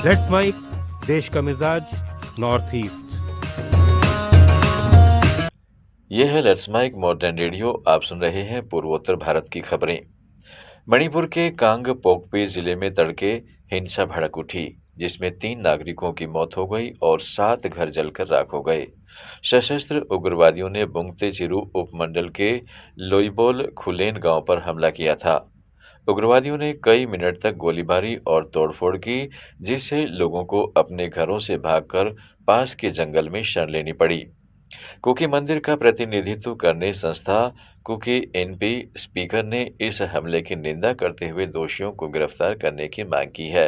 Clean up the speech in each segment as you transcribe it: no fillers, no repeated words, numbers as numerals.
Let's mic, देश का मिजाज, नॉर्थ ईस्ट। ये है लेट्स माइक मॉडर्न रेडियो। आप सुन रहे हैं पूर्वोत्तर भारत की खबरें। मणिपुर के कांग पोकपी जिले में तड़के हिंसा भड़क उठी, जिसमें 3 नागरिकों की मौत हो गई और 7 घर जलकर राख हो गए। सशस्त्र उग्रवादियों ने बुंगते चिरू उपमंडल के लोईबोल खुलेन गांव पर हमला किया था। उग्रवादियों ने कई मिनट तक गोलीबारी और तोड़फोड़ की, जिससे लोगों को अपने घरों से भागकर पास के जंगल में शरण लेनी पड़ी। कुकी मंदिर का प्रतिनिधित्व करने संस्था कुकी एनपी स्पीकर ने इस हमले की निंदा करते हुए दोषियों को गिरफ्तार करने की मांग की है।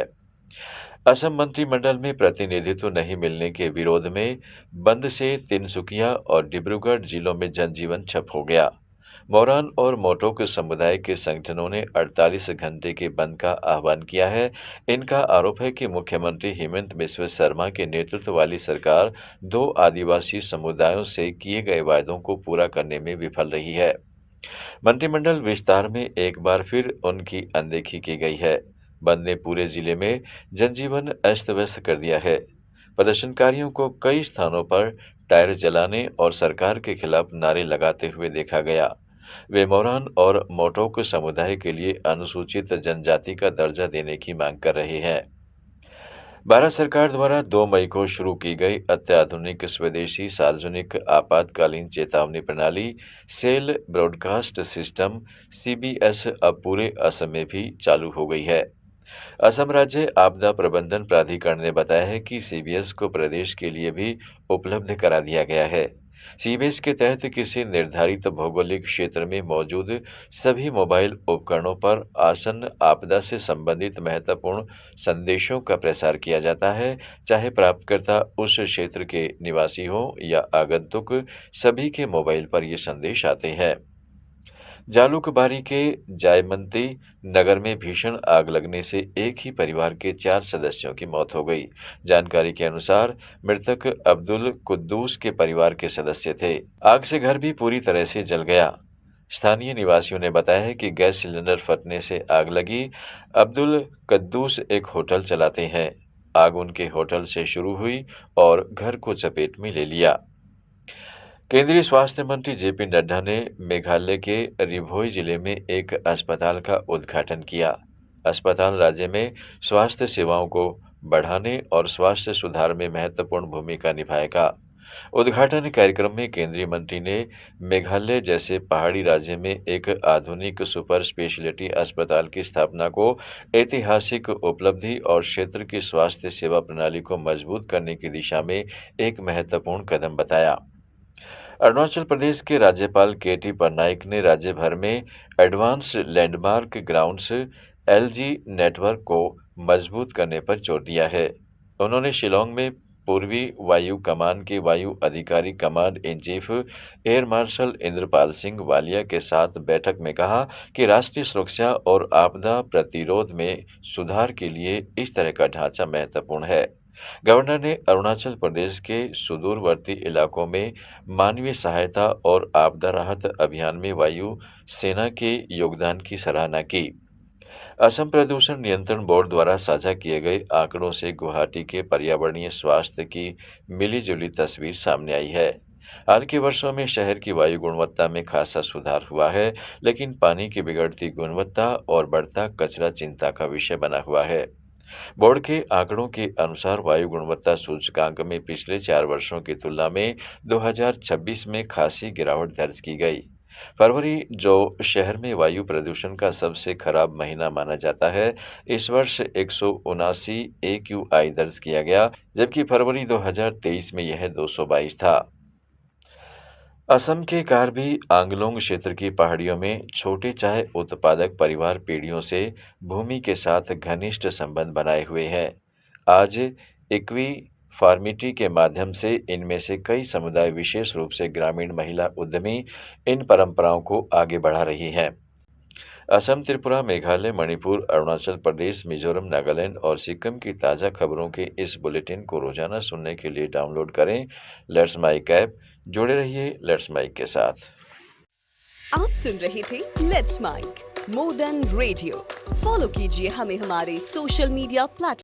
असम मंत्रिमंडल में प्रतिनिधित्व नहीं मिलने के विरोध में बंद से तिनसुकिया और डिब्रूगढ़ जिलों में जनजीवन ठप हो गया। मोरान और मोटोक समुदाय के संगठनों ने 48 घंटे के बंद का आह्वान किया है। इनका आरोप है कि मुख्यमंत्री हेमंत बिस्व शर्मा के नेतृत्व वाली सरकार 2 आदिवासी समुदायों से किए गए वायदों को पूरा करने में विफल रही है। मंत्रिमंडल विस्तार में एक बार फिर उनकी अनदेखी की गई है। बंद ने पूरे जिले में जनजीवन अस्त-व्यस्त कर दिया है। प्रदर्शनकारियों को कई स्थानों पर टायर जलाने और सरकार के खिलाफ नारे लगाते हुए देखा गया। वे मोरान और मोटोक समुदाय के लिए अनुसूचित जनजाति का दर्जा देने की मांग कर रहे हैं। भारत सरकार द्वारा 2 मई को शुरू की गई अत्याधुनिक स्वदेशी सार्वजनिक आपातकालीन चेतावनी प्रणाली सेल ब्रॉडकास्ट सिस्टम सीबीएस अब पूरे असम में भी चालू हो गई है। असम राज्य आपदा प्रबंधन प्राधिकरण ने बताया है कि सीबीएस को प्रदेश के लिए भी उपलब्ध करा दिया गया है। सीबीएस के तहत किसी निर्धारित भौगोलिक क्षेत्र में मौजूद सभी मोबाइल उपकरणों पर आसन्न आपदा से संबंधित महत्वपूर्ण संदेशों का प्रसार किया जाता है, चाहे प्राप्तकर्ता उस क्षेत्र के निवासी हो या आगंतुक, सभी के मोबाइल पर ये संदेश आते हैं। जालूकबारी के जायमती नगर में भीषण आग लगने से एक ही परिवार के 4 सदस्यों की मौत हो गई। जानकारी के अनुसार मृतक अब्दुल कुद्दूस के परिवार के सदस्य थे। आग से घर भी पूरी तरह से जल गया। स्थानीय निवासियों ने बताया है कि गैस सिलेंडर फटने से आग लगी। अब्दुल कद्दूस एक होटल चलाते हैं। आग उनके होटल से शुरू हुई और घर को चपेट में ले लिया। केंद्रीय स्वास्थ्य मंत्री जेपी नड्डा ने मेघालय के रिभोई जिले में एक अस्पताल का उद्घाटन किया। अस्पताल राज्य में स्वास्थ्य सेवाओं को बढ़ाने और स्वास्थ्य सुधार में महत्वपूर्ण भूमिका निभाएगा। उद्घाटन कार्यक्रम में केंद्रीय मंत्री ने मेघालय जैसे पहाड़ी राज्य में एक आधुनिक सुपर स्पेशलिटी अस्पताल की स्थापना को ऐतिहासिक उपलब्धि और क्षेत्र की स्वास्थ्य सेवा प्रणाली को मजबूत करने की दिशा में एक महत्वपूर्ण कदम बताया। अरुणाचल प्रदेश के राज्यपाल केटी पटनायक ने राज्य भर में advance landmark grounds LG network को मजबूत करने पर जोर दिया है। उन्होंने शिलोंग में पूर्वी वायु कमान के वायु अधिकारी command in chief air marshal Indrapal Singh Walia के साथ बैठक में कहा कि राष्ट्रीय सुरक्षा और आपदा प्रतिरोध में सुधार के लिए इस तरह का ढांचा महत्वपूर्ण है। गवर्नर ने अरुणाचल प्रदेश के सुदूरवर्ती इलाकों में मानवीय सहायता और आपदा राहत अभियान में वायु सेना के योगदान की सराहना की। असम प्रदूषण नियंत्रण बोर्ड द्वारा साझा किए गए आंकड़ों से गुवाहाटी के पर्यावरणीय स्वास्थ्य की मिली-जुली तस्वीर सामने आई है। हाल के वर्षों में शहर की वायु गुणवत्ता में खासा सुधार हुआ है, लेकिन पानी की बिगड़ती गुणवत्ता और बढ़ता कचरा चिंता का विषय बना हुआ है। बोर्ड के आंकड़ों के अनुसार वायु गुणवत्ता सूचकांक में पिछले 4 वर्षों की तुलना में 2026 में खासी गिरावट दर्ज की गई। फरवरी, जो शहर में वायु प्रदूषण का सबसे खराब महीना माना जाता है, इस वर्ष 179 AQI दर्ज किया गया, जबकि फरवरी 2023 में यह 222 था। असम के कार्बी आंगलोंग क्षेत्र की पहाड़ियों में छोटे चाय उत्पादक परिवार पीढ़ियों से भूमि के साथ घनिष्ठ संबंध बनाए हुए हैं। आज इक्वी फार्मिटी के माध्यम से इनमें से कई समुदाय, विशेष रूप से ग्रामीण महिला उद्यमी, इन परंपराओं को आगे बढ़ा रही हैं। असम, त्रिपुरा, मेघालय, मणिपुर, अरुणाचल प्रदेश, मिजोरम, नागालैंड और सिक्किम की ताज़ा खबरों के इस बुलेटिन को रोजाना सुनने के लिए डाउनलोड करें लेट्स माइक ऐप। जुड़े रहिए लेट्स माइक के साथ। आप सुन रहे थे let's mic more than radio. Follow कीजिए हमें हमारे सोशल मीडिया प्लेटफॉर्म